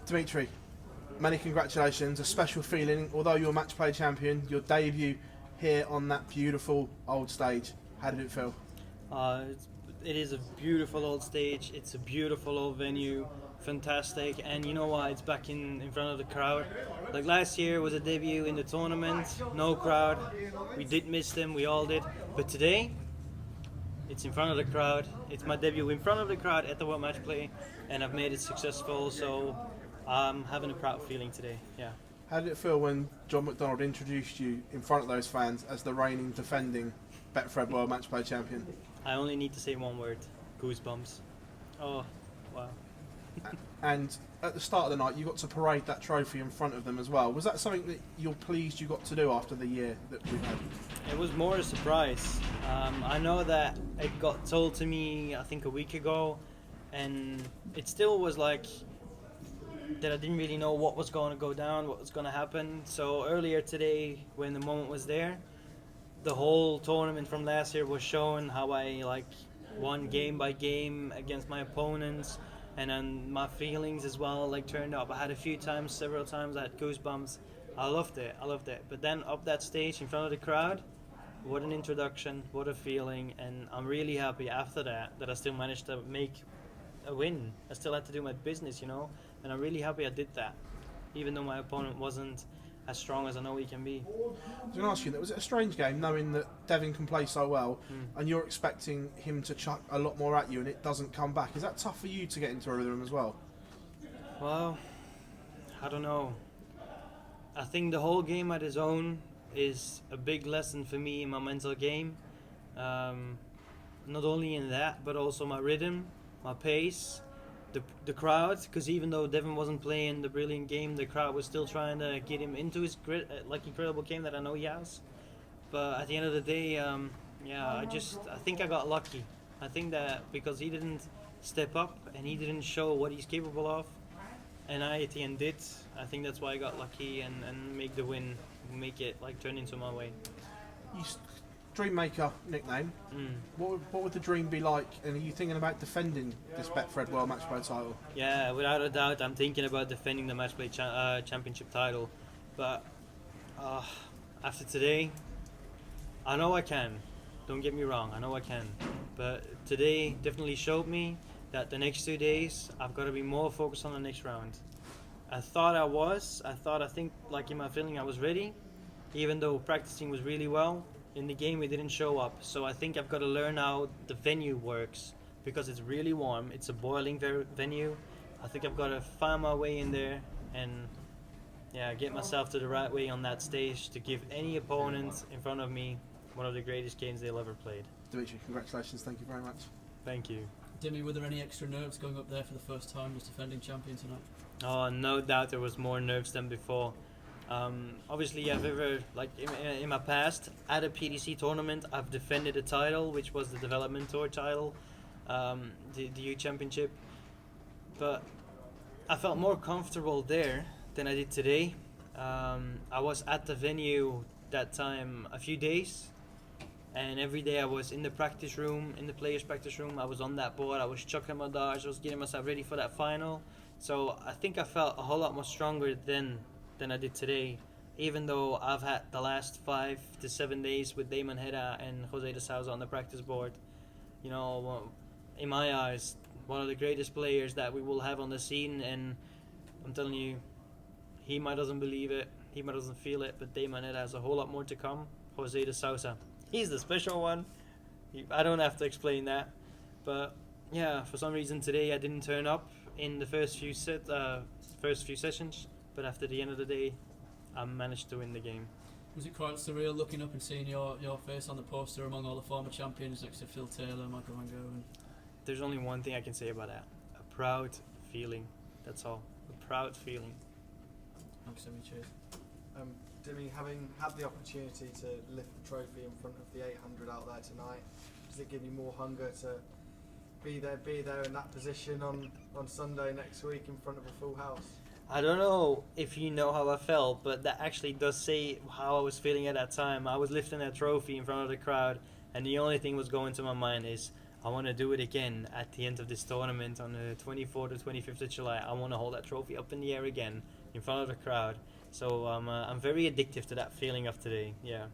Dimitri, many congratulations. A special feeling, although you're Matchplay champion, your debut here on that beautiful old stage. How did it feel? It is a beautiful old stage. It's a beautiful old venue, fantastic. And you know what? It's back in front of the crowd. Like last year was a debut in the tournament, no crowd. We did miss them, we all did. But today, it's in front of the crowd. It's my debut in front of the crowd at the World Matchplay, and I've made it successful. So I'm having a proud feeling today. Yeah. How did it feel when John McDonald introduced you in front of those fans as the reigning defending Betfred World Matchplay champion? I only need to say one word: goosebumps. Oh, wow. And at the start of the night, you got to parade that trophy in front of them as well. Was that something that you're pleased you got to do after the year that we've had? It was more a surprise. I know that it got told to me, I think, a week ago, and it still was like that I didn't really know what was going to go down, what was going to happen. So earlier today, when the moment was there, the whole tournament from last year was showing how I won game by game against my opponents, and then my feelings as well turned up. I had several times I had goosebumps. I loved it. But then up that stage in front of the crowd, what an introduction, what a feeling, and I'm really happy after that I still managed to make a win. I still had to do my business, and I'm really happy I did that, even though my opponent wasn't as strong as I know he can be. I was going to ask you, was it a strange game knowing that Devon can play so well and you're expecting him to chuck a lot more at you and it doesn't come back? Is that tough for you to get into a rhythm as well? Well, I don't know. I think the whole game at his own is a big lesson for me in my mental game. Not only in that, but also my rhythm, my pace, the crowd. Because even though Devon wasn't playing the brilliant game, the crowd was still trying to get him into his incredible game that I know he has. But at the end of the day, I think I got lucky. I think that because he didn't step up and he didn't show what he's capable of, and I at the end did. I think that's why I got lucky and make the win, make it turn into my way. Dreammaker nickname. What would the dream be like? And are you thinking about defending this Betfred World Matchplay title? Yeah, without a doubt, I'm thinking about defending the Matchplay championship title. But after today, I know I can. Don't get me wrong, I know I can. But today definitely showed me that the next 2 days, I've got to be more focused on the next round. I think in my feeling I was ready, even though practicing was really well. In the game, we didn't show up, so I think I've got to learn how the venue works, because it's really warm. It's a boiling venue. I think I've got to find my way in there and get myself to the right way on that stage to give any opponent in front of me one of the greatest games they'll ever played. Dimitri, congratulations. Thank you very much. Thank you. Dimmy, were there any extra nerves going up there for the first time as defending champion tonight? Oh, no doubt there was more nerves than before. Obviously, I've ever, in my past, at a PDC tournament, I've defended a title, which was the Development Tour title, the U Championship. But I felt more comfortable there than I did today. I was at the venue that time a few days, and every day I was in the practice room, in the players' practice room. I was on that board, I was chucking my darts, I was getting myself ready for that final. So I think I felt a whole lot more stronger than I did today, even though I've had the last 5 to 7 days with Damon Hedda and Jose de Souza on the practice board. In my eyes, one of the greatest players that we will have on the scene, and I'm telling you, he might doesn't believe it, he might doesn't feel it, but Damon Hedda has a whole lot more to come. Jose de Souza, he's the special one. I don't have to explain that, but yeah, for some reason today I didn't turn up in the first few sessions. But after the end of the day, I managed to win the game. Was it quite surreal looking up and seeing your face on the poster among all the former champions next to Phil Taylor, Michael Van Gogh? There's only one thing I can say about that. A proud feeling. That's all. A proud feeling. Thanks, Dimmy. Cheers. Dimmy, having had the opportunity to lift the trophy in front of the 800 out there tonight, does it give you more hunger to be there in that position on Sunday next week in front of a full house? I don't know if you know how I felt, but that actually does say how I was feeling at that time. I was lifting that trophy in front of the crowd, and the only thing was going to my mind is, I want to do it again at the end of this tournament on the 24th or 25th of July. I want to hold that trophy up in the air again in front of the crowd. So I'm very addictive to that feeling of today. Yeah.